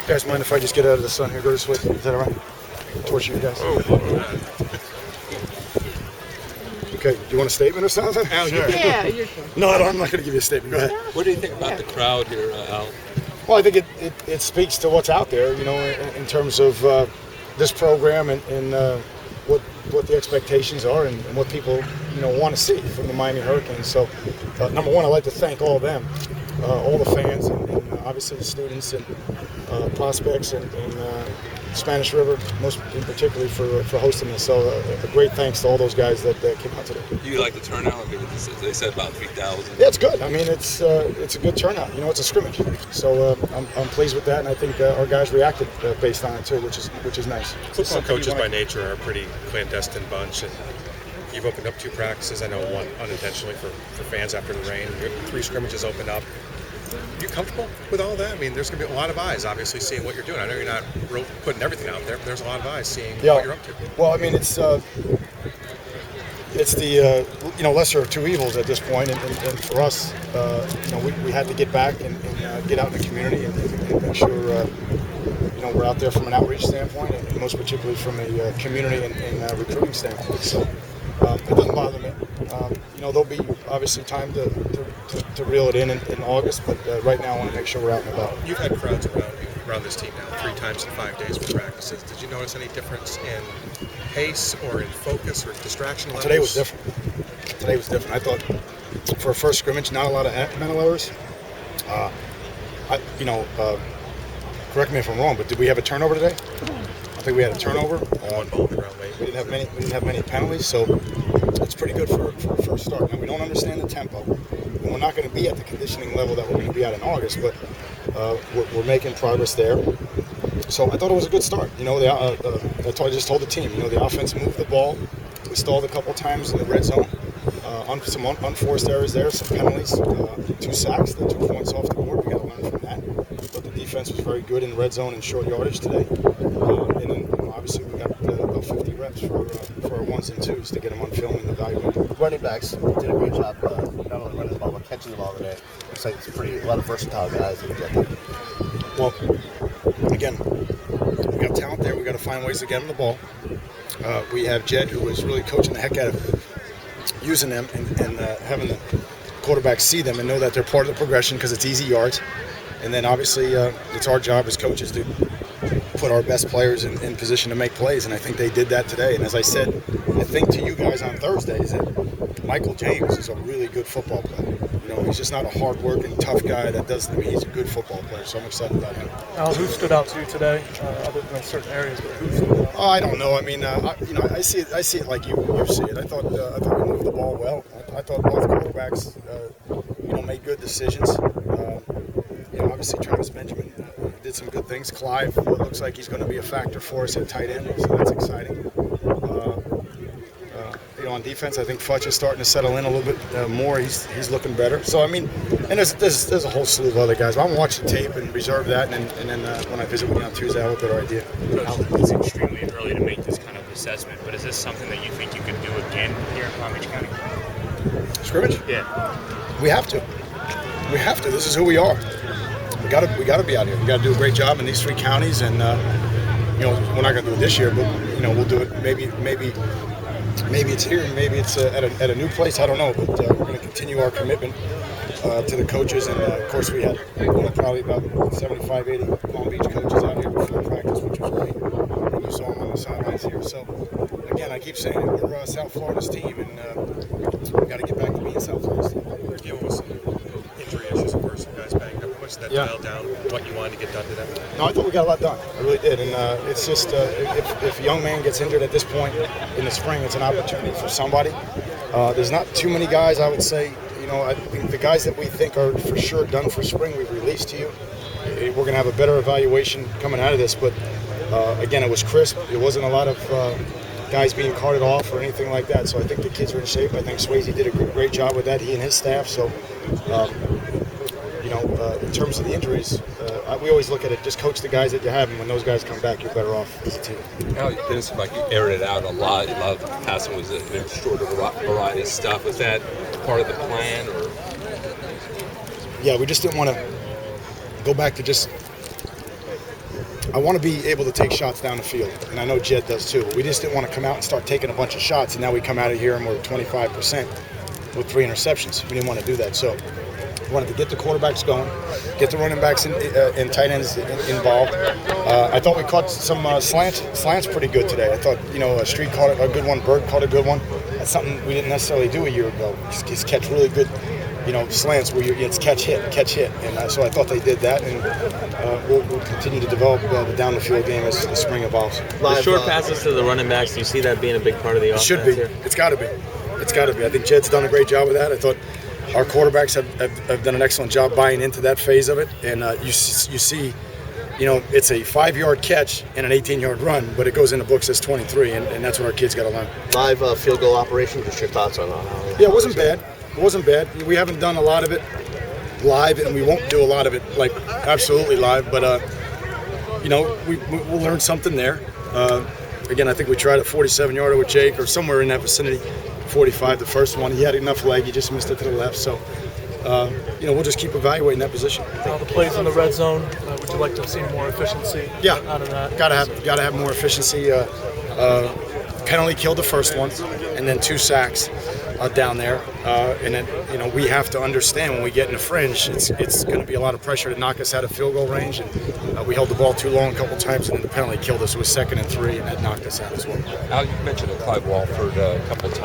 Guys, mind if I just get out of the sun here? Go this way. Is that all right? Torch you guys. Okay. Do you want a statement or something? Al, sure. Yeah, you're sure. No, I don't, I'm not going to give you a statement. Go ahead. What do you think about the crowd here, Al? Well, I think it speaks to what's out there, in terms of this program and what the expectations are and what people, want to see from the Miami Hurricanes. So, number one, I'd like to thank all of them, all the fans, and obviously the students and prospects and Spanish River, most in particularly for hosting this. So, a great thanks to all those guys that came out today. Do you like the turnout? They said about 3,000. Yeah, it's good. I mean, it's a good turnout. It's a scrimmage. So I'm pleased with that, and I think our guys reacted based on it too, which is nice. Football coaches by nature are a pretty clandestine bunch, and you've opened up 2 practices. I know one unintentionally for fans after the rain. 3 scrimmages opened up. Are you comfortable with all that? I mean, there's going to be a lot of eyes, obviously, seeing what you're doing. I know you're not putting everything out there, but there's a lot of eyes seeing what you're up to. Well, I mean, it's the lesser of 2 evils at this point, and for us, we had to get back and get out in the community and make sure we're out there from an outreach standpoint, and most particularly from a community and recruiting standpoint. So it doesn't bother me. There'll be obviously time to reel it in August, but right now I want to make sure we're out and about. You've had crowds around this team now 3 times in 5 days for practices. Did you notice any difference in pace or in focus or distraction levels? Today was different. I thought for a first scrimmage, not a lot of mental errors. Correct me if I'm wrong, but did we have a turnover today? I think we had a turnover. One ball on the ground late. We didn't have many penalties, so it's pretty good for a first start. Now we don't understand the tempo, and we're not going to be at the conditioning level that we're going to be at in August, but we're making progress there. So I thought it was a good start. I just told the team. The offense moved the ball. We stalled a couple times in the red zone. Some unforced errors there, some penalties, 2 sacks that took points off the board. We got to learn from that. But the defense was very good in the red zone and short yardage today. And then obviously we got about 50 reps for our 1s and 2s to get them on film and evaluate. Running backs did a great job not only running the ball but catching the ball today. Looks like it's a lot of versatile guys. Well, again, we got talent there. We got to find ways to get them the ball. We have Jed, who is really coaching the heck out of using them and having the quarterbacks see them and know that they're part of the progression because it's easy yards. And then obviously it's our job as coaches to put our best players in position to make plays, and I think they did that today. And as I said, I think to you guys on Thursday is that Michael James is a really good football player. He's just not a hard-working, tough guy that does. He's a good football player, so I'm excited about him. Al, who stood out to you today, other than certain areas? But who stood out? I don't know. I mean, I see it like you see it. I thought we moved the ball well. I thought both quarterbacks, made good decisions. Obviously Travis Benjamin did some good things. Clive looks like he's going to be a factor for us at tight end, so that's exciting. On defense, I think Futch is starting to settle in a little bit more. He's looking better. So I mean, and there's a whole slew of other guys. I'm gonna watch the tape and reserve that, and then when I visit with you on Tuesday, I'll have a better idea. Coach, it's extremely early to make this kind of assessment, but is this something that you think you could do again here in Palm Beach County? Scrimmage? Yeah. We have to. This is who we are. We gotta be out here. We gotta do a great job in these 3 counties, and we're not gonna do it this year, but we'll do it maybe it's here and maybe it's at a new place. I don't know, but we're going to continue our commitment to the coaches. And, of course, we had probably about 75, 80 Palm Beach coaches out here before practice, which was great. And you saw them on the sidelines here. So, again, I keep saying it. We're South Florida's team, and we've got to get back to being South Florida's team. We're dealing with some injury issues, of course, some guys banged up. How much did that dial down what you wanted to get done today? No, I thought we got a lot done. I really did. And it's just if a young man gets injured at this point in the spring, it's an opportunity for somebody. There's not too many guys, I would say. I think the guys that we think are for sure done for spring, we've released to you. We're going to have a better evaluation coming out of this. But, again, it was crisp. It wasn't a lot of guys being carted off or anything like that. So I think the kids are in shape. I think Swayze did a great job with that, he and his staff. So, in terms of the injuries, we always look at it, just coach the guys that you have, and when those guys come back, you're better off as a team. Now, it didn't seem like you aired it out a lot. A lot of the passing was a shorter variety of stuff. Was that part of the plan? Or? Yeah, we just didn't want to go back to just I want to be able to take shots down the field, and I know Jed does too. We just didn't want to come out and start taking a bunch of shots, and now we come out of here and we're 25% with 3 interceptions. We didn't want to do that, so we wanted to get the quarterbacks going, get the running backs and tight ends involved. I thought we caught some slants pretty good today. I thought, Street caught a good one, Bird caught a good one. That's something we didn't necessarily do a year ago. Just catch really good, slants where it's catch hit, and so I thought they did that, and we'll continue to develop the down the field game as the spring evolves. The short passes to the running backs, do you see that being a big part of the offense? It should be. Here? It's got to be. It's got to be. I think Jed's done a great job with that. I thought our quarterbacks have done an excellent job buying into that phase of it, and you see, it's a 5-yard catch and an 18-yard run, but it goes in the books as 23, and that's what our kids got to learn. Live field goal operation. Just your thoughts on how? Yeah, it wasn't bad. It wasn't bad. We haven't done a lot of it live, and we won't do a lot of it like absolutely live. But we'll learn something there. Again, I think we tried a 47-yarder with Jake, or somewhere in that vicinity. 45, the first one. He had enough leg. He just missed it to the left. So, we'll just keep evaluating that position. The plays in the red zone, would you like to see more efficiency out of that? Gotta have more efficiency. Penalty killed the first one, and then 2 sacks down there. And then, we have to understand when we get in the fringe, it's going to be a lot of pressure to knock us out of field goal range. And we held the ball too long a couple times, and then the penalty killed us. It was 2nd and 3, and that knocked us out as well. Al, you mentioned Clive Walford a couple of times.